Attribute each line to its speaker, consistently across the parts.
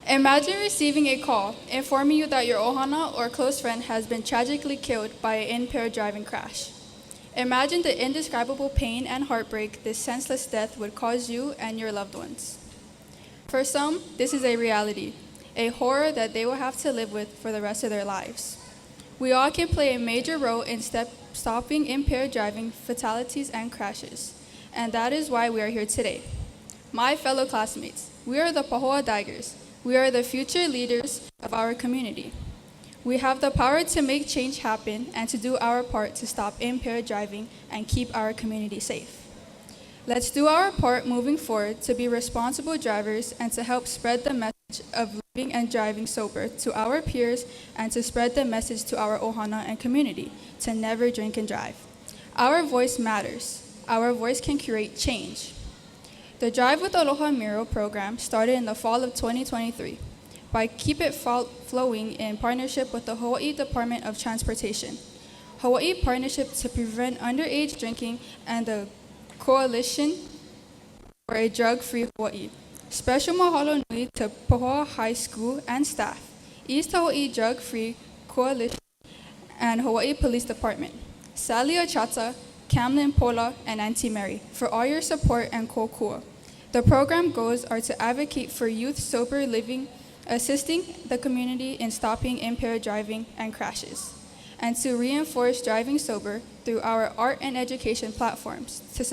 Speaker 1: Imagine receiving a call informing you that your ohana or close friend has been tragically killed by an impaired driving crash. Imagine the indescribable pain and heartbreak this senseless death would cause you and your loved ones. For some, this is a reality, a horror that they will have to live with for the rest of their lives. We all can play a major role in stopping impaired driving fatalities and crashes, and that is why we are here today. My fellow classmates, we are the Pāhoa Daggers. We are the future leaders of our community. We have the power to make change happen and to do our part to stop impaired driving and keep our community safe. Let's do our part moving forward to be responsible drivers and to help spread the message of living and driving sober to our peers and to spread the message to our ohana and community to never drink and drive. Our voice matters. Our voice can create change. The Drive with Aloha Mural program started in the fall of 2023 by Keep It Flowing in partnership with the Hawaii Department of Transportation, Hawaii Partnership to Prevent Underage Drinking, and the Coalition for a Drug-Free Hawaii. Special mahalo nui to Pāhoa High School and staff, East Hawaii Drug-Free Coalition, and Hawaii Police Department, Sally Ancheta, Camlin Pola, and Auntie Mary, for all your support and kōkua. The program goals are to advocate for youth sober living, assisting the community in stopping impaired driving and crashes, and to reinforce driving sober through our art and education platforms to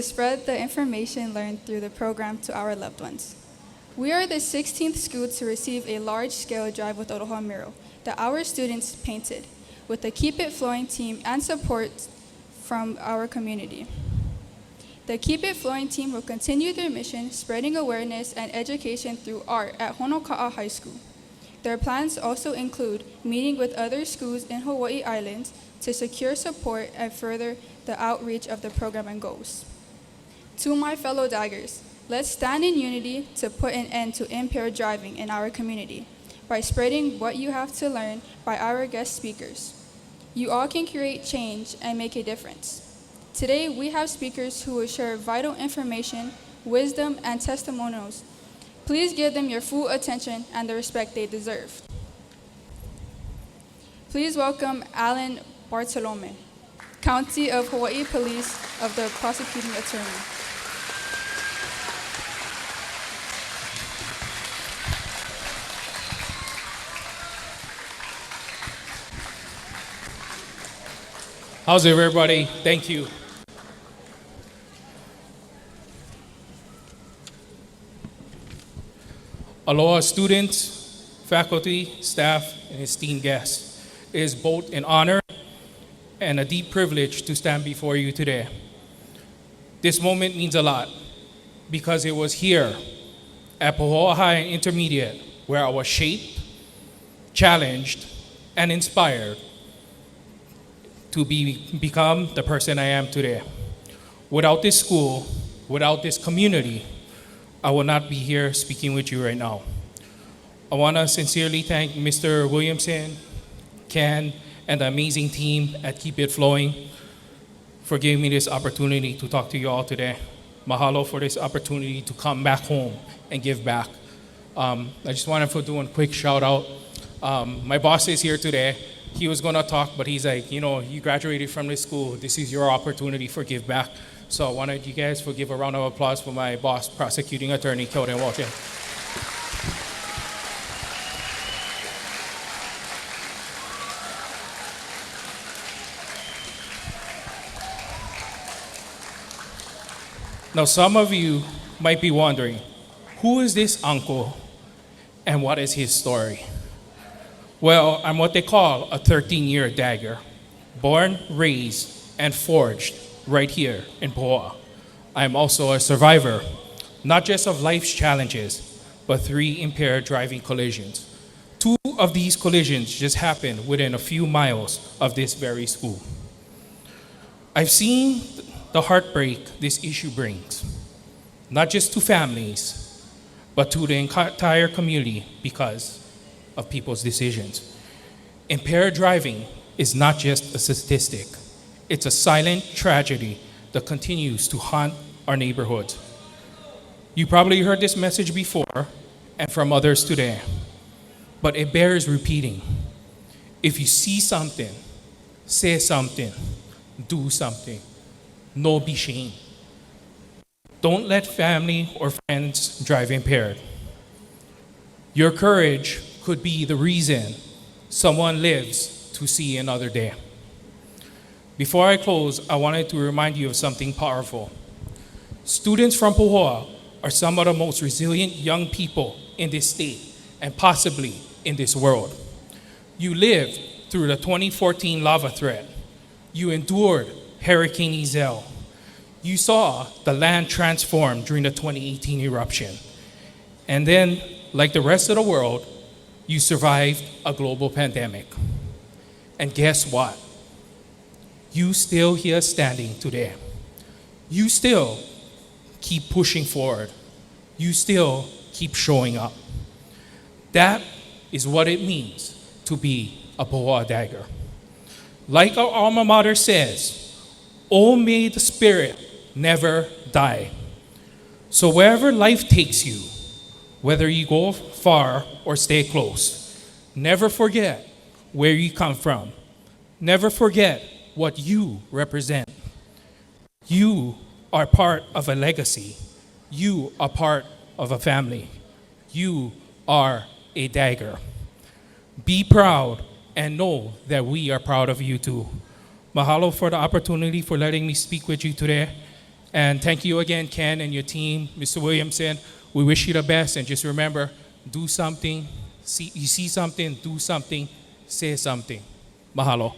Speaker 1: spread the information learned through the program to our loved ones. We are the 16th school to receive a large-scale Drive with Aloha mural that our students painted, with the Keep It Flowing team and support from our community. The Keep It Flowing team will continue their mission, spreading awareness and education through art at Honoka'a High School. Their plans also include meeting with other schools in Hawaii Islands to secure support and further the outreach of the program and goals. To my fellow Daggers, let's stand in unity to put an end to impaired driving in our community by spreading what you have to learn by our guest speakers. You all can create change and make a difference. Today, we have speakers who will share vital information, wisdom, and testimonials. Please give them your full attention and the respect they deserve. Please welcome Alan Bartolome, County of Hawaii Police of the Prosecuting Attorney.
Speaker 2: How's everybody? Thank you. Aloha students, faculty, staff, and esteemed guests. It is both an honor and a deep privilege to stand before you today. This moment means a lot because it was here at Pāhoa High Intermediate where I was shaped, challenged, and inspired to become the person I am today. Without this school, without this community, I will not be here speaking with you right now. I want to sincerely thank Mr. Williamson, Ken, and the amazing team at Keep It Flowing for giving me this opportunity to talk to you all today. Mahalo for this opportunity to come back home and give back. I just wanted to do a quick shout out. My boss is here today. He was gonna talk, but he's like, you know, you graduated from this school. This is your opportunity for give back. So I wanted you guys to give a round of applause for my boss, Prosecuting Attorney Kierkiewicz Walker. Now, some of you might be wondering, who is this uncle and what is his story? Well, I'm what they call a 13-year dagger, born, raised, and forged right here in Pāhoa. I'm also a survivor, not just of life's challenges, but 3 impaired driving collisions. 2 of these collisions just happened within a few miles of this very school. I've seen the heartbreak this issue brings, not just to families, but to the entire community because of people's decisions. Impaired driving is not just a statistic. It's a silent tragedy that continues to haunt our neighborhoods. You probably heard this message before, and from others today, but it bears repeating. If you see something, say something, do something. No be shame. Don't let family or friends drive impaired. Your courage could be the reason someone lives to see another day. Before I close, I wanted to remind you of something powerful. Students from Pāhoa are some of the most resilient young people in this state and possibly in this world. You lived through the 2014 lava threat. You endured Hurricane Iselle. You saw the land transform during the 2018 eruption. And then, like the rest of the world, you survived a global pandemic. And guess what? You still here standing today. You still keep pushing forward. You still keep showing up. That is what it means to be a Pāhoa Dagger. Like our alma mater says, oh, may the spirit never die. So wherever life takes you, whether you go far or stay close, never forget where you come from. Never forget what you represent. You are part of a legacy. You are part of a family. You are a dagger. Be proud and know that we are proud of you too. Mahalo for the opportunity for letting me speak with you today. And thank you again, Ken and your team, Mr. Williamson. We wish you the best, and just remember, do something. You see something, do something, say something. Mahalo.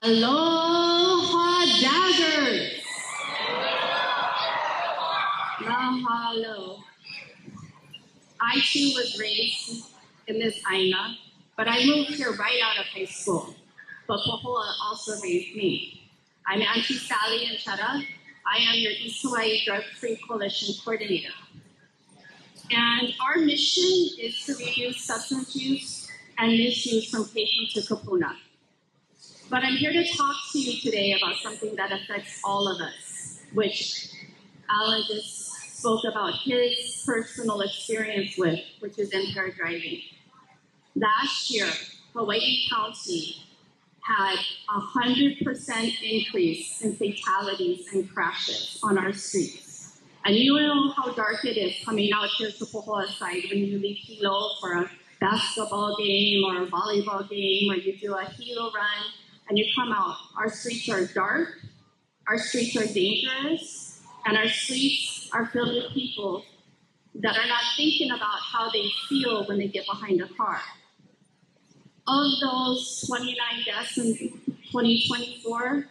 Speaker 3: Aloha Daggers! Mahalo. I too was raised in this aina, but I moved here right out of high school. But Pāhoa also raised me. I'm Auntie Sally Ancheta. I am your East Hawaii Drug-Free Coalition Coordinator. And our mission is to reduce substance use and misuse from Keiki to Kapuna. But I'm here to talk to you today about something that affects all of us, which Alan just spoke about his personal experience with, which is impaired driving. Last year, Hawaii County had a 100% increase in fatalities and crashes on our streets. And you know how dark it is coming out here to Pāhoa side when you leave Hilo for a basketball game or a volleyball game, or you do a Hilo run, and you come out. Our streets are dark, our streets are dangerous, and our streets are filled with people that are not thinking about how they feel when they get behind a car. Of those 29 deaths in 2024,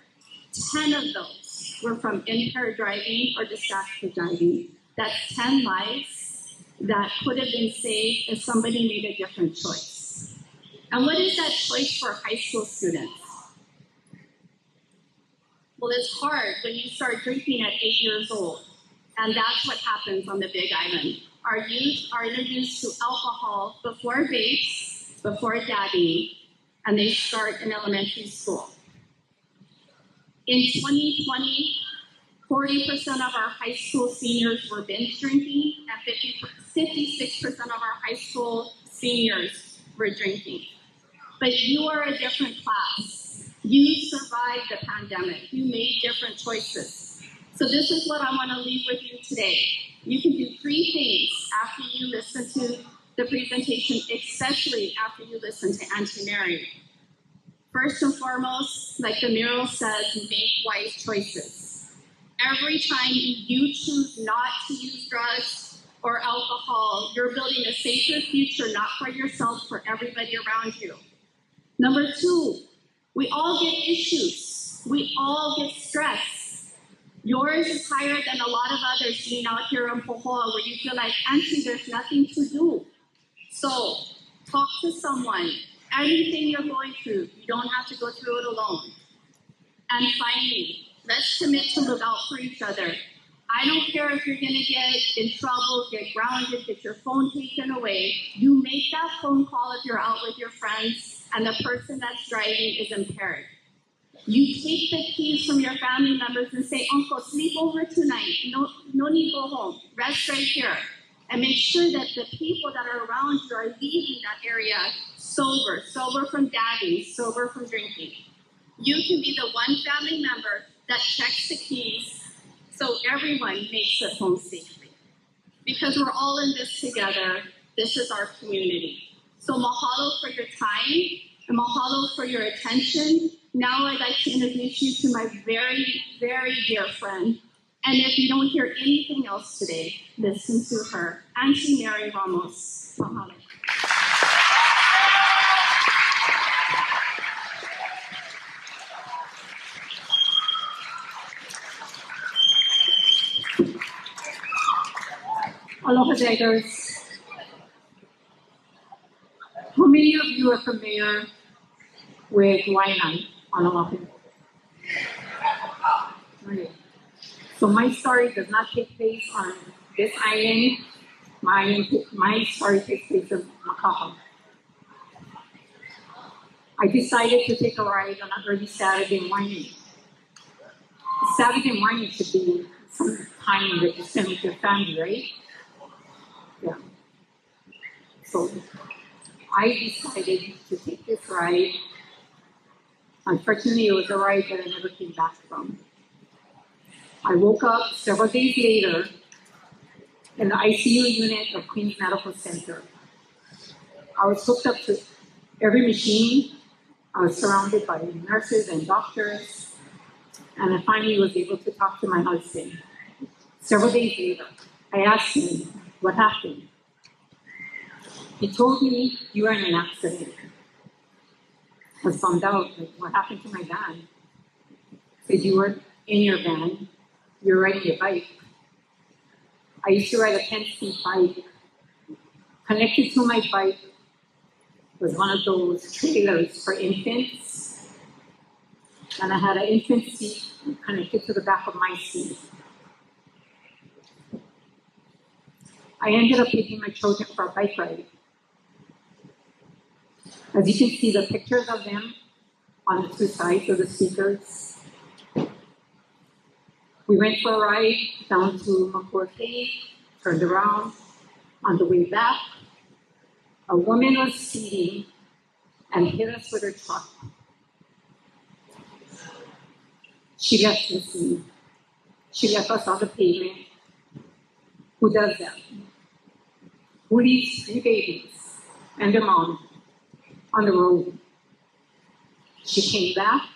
Speaker 3: 10 of those were from impaired driving or distracted driving. That's 10 lives that could have been saved if somebody made a different choice. And what is that choice for high school students? Well, it's hard when you start drinking at 8 years old, and that's what happens on the Big Island. Our youth are introduced to alcohol before vapes, before dabbing, and they start in elementary school. In 2020, 40% of our high school seniors were binge drinking, and 56% of our high school seniors were drinking. But you are a different class. You survived the pandemic. You made different choices. So this is what I want to leave with you today. You can do 3 things after you listen to the presentation, especially after you listen to Auntie Mary. First and foremost, like the mural says, make wise choices. Every time you choose not to use drugs or alcohol, you're building a safer future, not for yourself, for everybody around you. Number 2, we all get issues. We all get stress. Yours is higher than a lot of others being out here in Pāhoa where you feel like, Auntie, there's nothing to do. So talk to someone. Anything you're going through, you don't have to go through it alone. And finally, let's commit to look out for each other. I don't care if you're gonna get in trouble, get grounded, get your phone taken away. You make that phone call if you're out with your friends and the person that's driving is impaired. You take the keys from your family members and say, Uncle, sleep over tonight. No need to go home. Rest right here. And make sure that the people that are around you are leaving that area sober from dabbing, sober from drinking. You can be the one family member that checks the keys so everyone makes it home safely. Because we're all in this together. This is our community. So mahalo for your time and mahalo for your attention. Now I'd like to introduce you to my very, very dear friend. And if you don't hear anything else today, listen to her, Auntie Mary Ramos. Mahalo. Aloha Greggors. How many of you are familiar with Wainan on Oahu? Okay. So my story does not take place on this island. My story takes place in Makaha. I decided to take a ride on an early Saturday morning. Saturday morning should be some time that you spend with your family, right? Yeah. So I decided to take this ride. Unfortunately, it was a ride that I never came back from. I woke up several days later in the ICU unit of Queens Medical Center. I was hooked up to every machine. I was surrounded by nurses and doctors. And I finally was able to talk to my husband. Several days later, I asked him, what happened? He told me, you were in an accident. I was bummed out, like, what happened to my van? He said, you were in your van, you were riding your bike. I used to ride a 10-speed bike. Connected to my bike was one of those trailers for infants. And I had an infant seat connected to the back of my seat. I ended up taking my children for a bike ride. As you can see the pictures of them on the two sides of the speakers. We went for a ride down to Makuake, turned around. On the way back, a woman was speeding and hit us with her truck. She left the scene. She left us on the pavement. Who does that? Who leaves 3 babies and their mom on the road? She came back.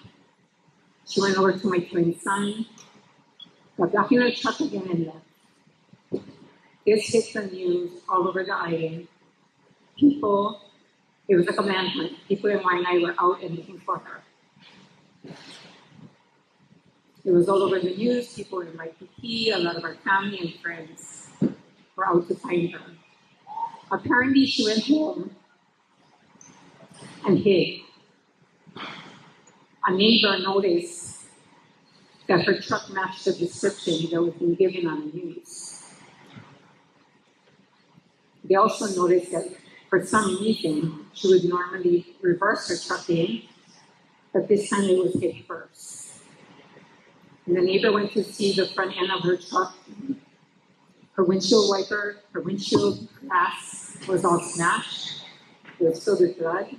Speaker 3: She went over to my twin son, got back in her truck again and left. This hit the news all over the island. People, it was like a manhunt. People in Waianae were out and looking for her. It was all over the news. People in my PP, a lot of our family and friends were out to find her. Apparently, she went home and hid. A neighbor noticed that her truck matched the description that was being given on the news. They also noticed that for some reason, she would normally reverse her truck in, but this time it was hit first. And the neighbor went to see the front end of her truck. Her windshield wiper, her windshield glass was all smashed. It was filled with blood.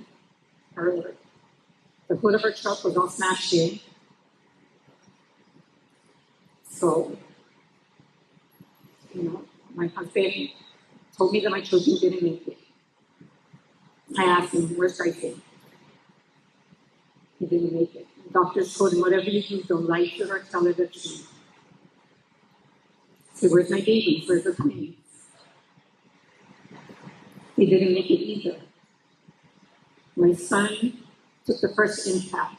Speaker 3: The hood of her truck was all smashed in. So, my husband told me that my children didn't make it. I asked him, where's Bryson? He didn't make it. The doctors told him, whatever you do, don't lie to her, tell her the truth. I said, where's my babies? Where's the twins? They didn't make it either. My son took the first impact.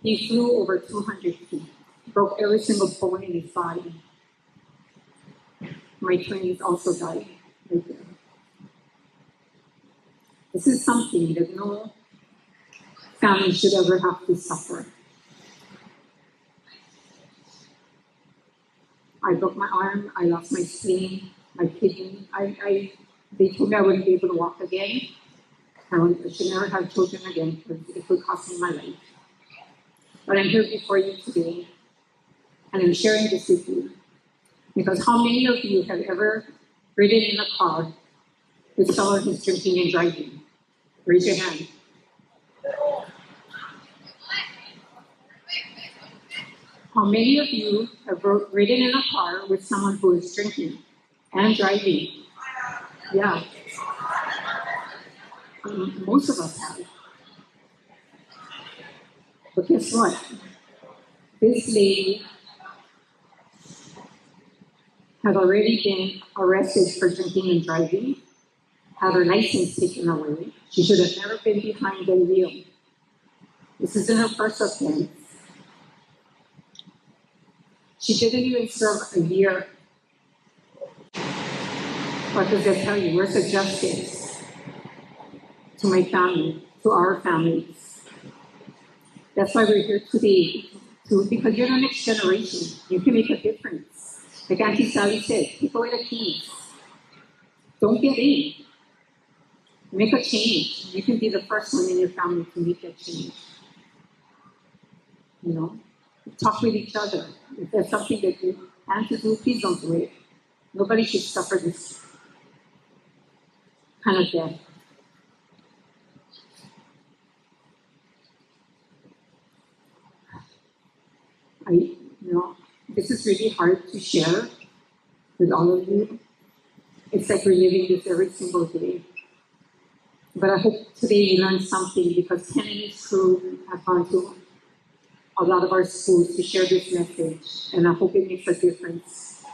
Speaker 3: He flew over 200 feet, broke every single bone in his body. My twins also died right there. This is something that no family should ever have to suffer. I broke my arm, I lost my spleen, my kidney. They told me I wouldn't be able to walk again. I should never have children again because it would cost me my life. But I'm here before you today, and I'm sharing this with you. Because how many of you have ever ridden in a car with someone who's drinking and driving? Raise your hand. How many of you have ridden in a car with someone who is drinking and driving? Yeah. Most of us have. But guess what? This lady had already been arrested for drinking and driving, had her license taken away. She should have never been behind the wheel. This isn't her first offense. She didn't even serve a year. What does that tell you? Where's the justice to my family, to our families? That's why we're here today, because you're the next generation. You can make a difference. Like Auntie Sally said, take away the keys. Don't get in. Make a change. You can be the first one in your family to make that change. You know? Talk with each other. If there's something that you plan to do, please don't do it. Nobody should suffer this kind of death. This is really hard to share with all of you. It's like we're living this every single day. But I hope today you learned something, because Ken and his crew have gone to a lot of our schools to share this message, and I hope it makes a difference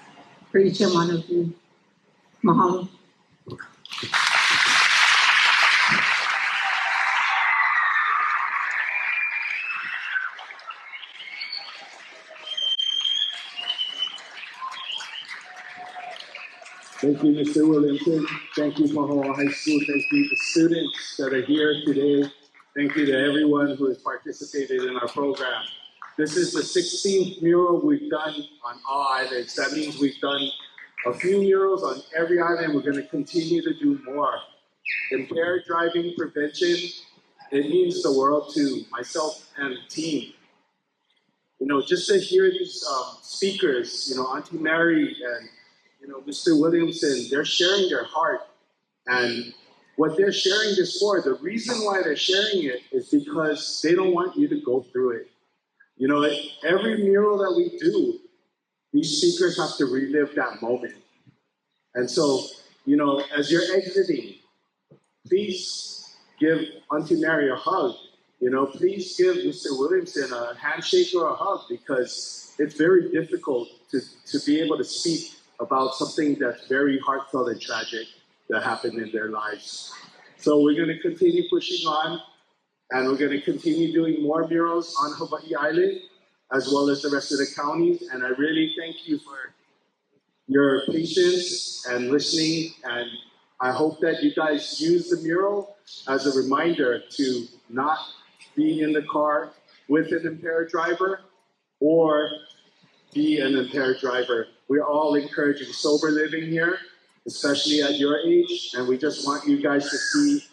Speaker 3: for each and one of you. Mahalo.
Speaker 4: Thank you, Mr. Williamson. Thank you, Pāhoa High School. Thank you, the students that are here today. Thank you to everyone who has participated in our program. This is the 16th mural we've done on all islands. That means we've done a few murals on every island. We're going to continue to do more. Impaired driving prevention, it means the world to myself and the team. Just to hear these speakers, Auntie Mary and Mr. Williamson, they're sharing their heart. And what they're sharing this for, the reason why they're sharing it is because they don't want you to go through it. Every mural that we do, these speakers have to relive that moment. And so, as you're exiting, please give Auntie Mary a hug. Please give Mr. Williamson a handshake or a hug, because it's very difficult to be able to speak about something that's very heartfelt and tragic that happened in their lives. So we're going to continue pushing on, and we're going to continue doing more murals on Hawaii Island, as well as the rest of the counties. And I really thank you for your patience and listening, and I hope that you guys use the mural as a reminder to not be in the car with an impaired driver or be an impaired driver. We're all encouraging sober living here, especially at your age, and we just want you guys to see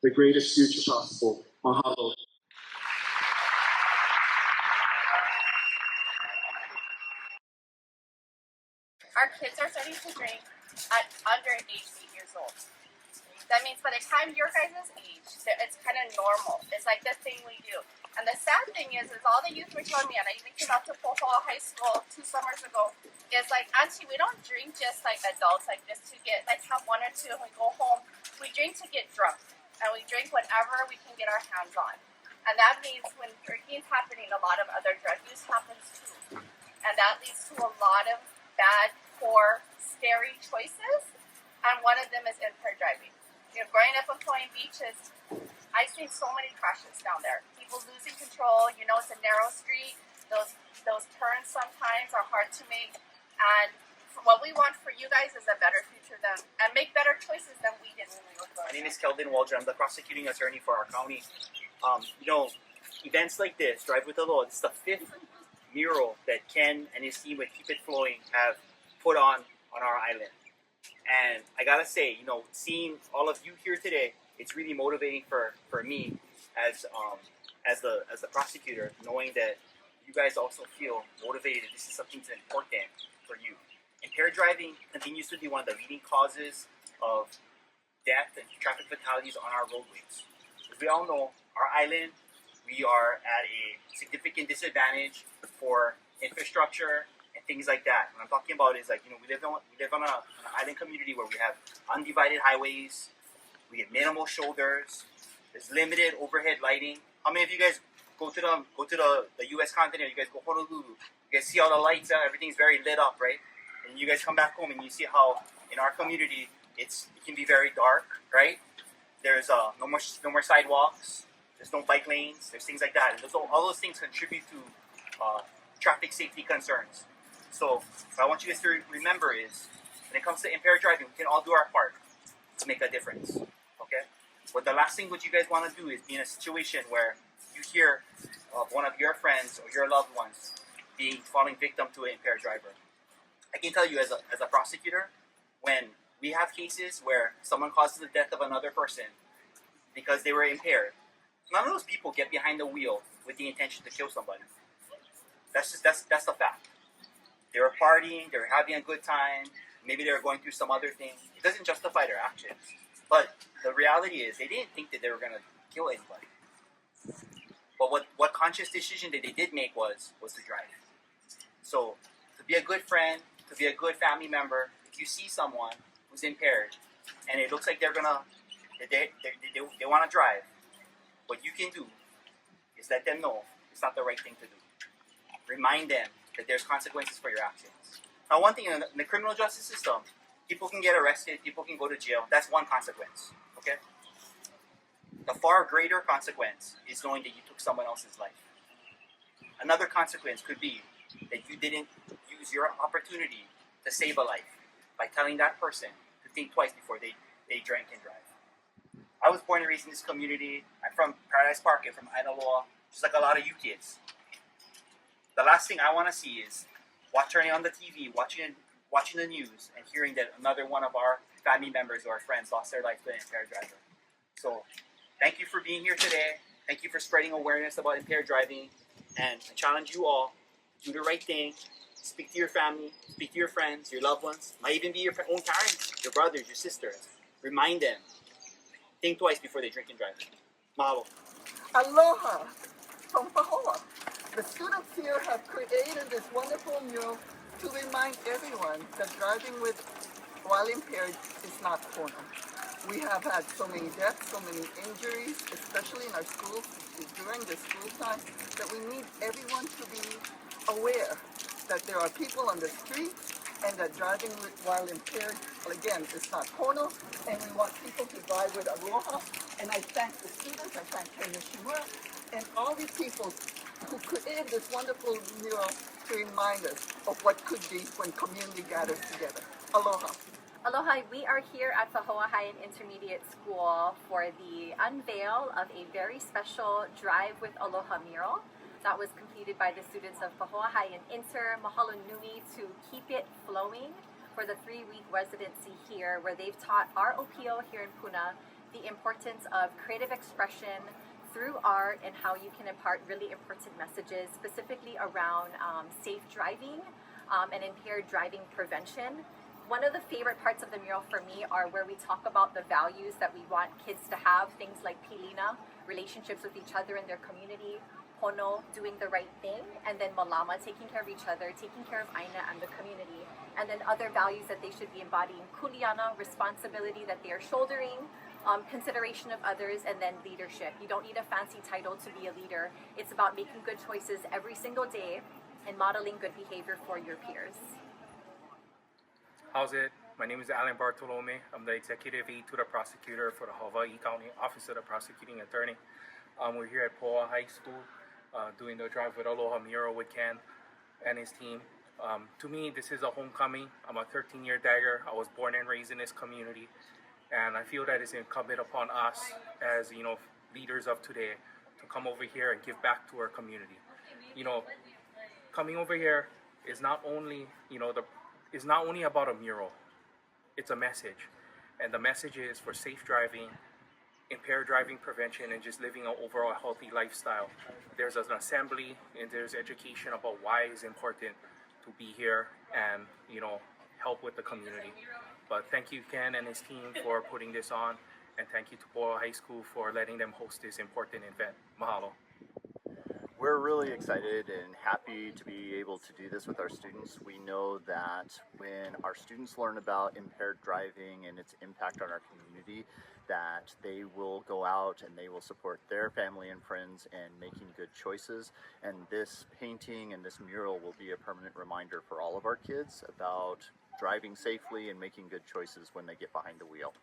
Speaker 4: the greatest future possible. Mahalo.
Speaker 5: Our kids are starting to drink at under age 8 years old. That means by the time your guys' age, it's kind of normal. It's like the thing we do. And the sad thing is all the youth were telling me, and I even came out to Pāhoa High School 2 summers ago, is like, Auntie, we don't drink just like adults, like just to get, like have one or two and we go home. We drink to get drunk. And we drink whenever we can get our hands on. And that means when drinking is happening, a lot of other drug use happens too. And that leads to a lot of bad, poor, scary choices. And one of them is impaired driving. Growing up in Floating Beaches, I see so many crashes down there. People losing control. It's a narrow street. Those turns sometimes are hard to make. And what we want for you guys is a better future and make better choices than we did when we were growing up.
Speaker 6: My name is Keldon Waldron. I'm the prosecuting attorney for our county. Events like this, Drive with the Law, this is the 5th mural that Ken and his team with Keep It Flowing have put on our island. And I gotta say, seeing all of you here today, it's really motivating for me as the prosecutor, knowing that you guys also feel motivated. This is something that's important for you. Impaired driving continues to be one of the leading causes of death and traffic fatalities on our roadways. As we all know, our island, we are at a significant disadvantage for infrastructure and things like that. What I'm talking about is like, we live on an island community where we have undivided highways, we have minimal shoulders, there's limited overhead lighting. How many of you guys go to the U.S. continent? You guys go Honolulu. You guys see all the lights out. Everything's very lit up, right? And you guys come back home and you see how in our community it can be very dark, right? There's no more sidewalks. There's no bike lanes. There's things like that, and all those things contribute to traffic safety concerns. So what I want you guys to remember is, when it comes to impaired driving, we can all do our part to make a difference. Okay? But the last thing what you guys want to do is be in a situation where you hear of one of your friends or your loved ones falling victim to an impaired driver. I can tell you as a prosecutor, when we have cases where someone causes the death of another person because they were impaired, none of those people get behind the wheel with the intention to kill somebody. That's the fact. They were partying, they were having a good time, maybe they were going through some other thing. It doesn't justify their actions. But the reality is, they didn't think that they were going to kill anybody. But what conscious decision that they did make was to drive. So, to be a good friend, to be a good family member, if you see someone who's impaired, and it looks like they want to drive, what you can do is let them know it's not the right thing to do. Remind them that there's consequences for your actions. Now, one thing in the criminal justice system, people can get arrested, people can go to jail. That's one consequence, okay? The far greater consequence is knowing that you took someone else's life. Another consequence could be that you didn't use your opportunity to save a life by telling that person to think twice before they drink and drive. I was born and raised in this community. I'm from Paradise Park. I'm from Aloha, just like a lot of you kids. The last thing I want to see is turning on the TV, watching the news, and hearing that another one of our family members or our friends lost their life to an impaired driver. So, thank you for being here today. Thank you for spreading awareness about impaired driving. And I challenge you all, do the right thing. Speak to your family, speak to your friends, your loved ones. Might even be your own parents, your brothers, your sisters. Remind them. Think twice before they drink and drive. Mahalo.
Speaker 7: Aloha from Pāhoa. The students here have created this wonderful mural to remind everyone that driving while impaired is not corner. We have had so many deaths, so many injuries, especially in our schools during the school time, that we need everyone to be aware that there are people on the streets and that driving while impaired, again, is not corner, and we want people to drive with aloha. And I thank the students, I thank Nishimura, and all these people who created this wonderful mural to remind us of what could be when community gathers together. Aloha.
Speaker 8: Aloha, we are here at Pāhoa High Intermediate School for the unveil of a very special Drive with Aloha mural that was completed by the students of Pāhoa High and Inter Mahalo Nui to keep it flowing for the 3-week residency here, where they've taught our OPO here in Puna the importance of creative expression through art and how you can impart really important messages, specifically around safe driving and impaired driving prevention. One of the favorite parts of the mural for me are where we talk about the values that we want kids to have, things like pilina, relationships with each other in their community, pono, doing the right thing, and then malama, taking care of each other, taking care of aina and the community, and then other values that they should be embodying, kuleana, responsibility that they are shouldering, consideration of others, and then leadership. You don't need a fancy title to be a leader. It's about making good choices every single day and modeling good behavior for your peers.
Speaker 2: How's it? My name is Alan Bartolome. I'm the executive aide to the prosecutor for the Hawaii County Office of the Prosecuting Attorney. We're here at Pāhoa High School doing the Drive with Aloha mural with Ken and his team. To me, this is a homecoming. I'm a 13-year dagger. I was born and raised in this community. And I feel that it's incumbent upon us as, leaders of today to come over here and give back to our community. Coming over here is not only, it's not only about a mural. It's a message. And the message is for safe driving impaired driving prevention and just living an overall healthy lifestyle. There's an assembly and there's education about why it's important to be here and, help with the community. But thank you, Ken and his team, for putting this on, and thank you to Pāhoa High School for letting them host this important event. Mahalo.
Speaker 9: We're really excited and happy to be able to do this with our students. We know that when our students learn about impaired driving and its impact on our community, that they will go out and they will support their family and friends in making good choices. And this painting and this mural will be a permanent reminder for all of our kids about driving safely and making good choices when they get behind the wheel.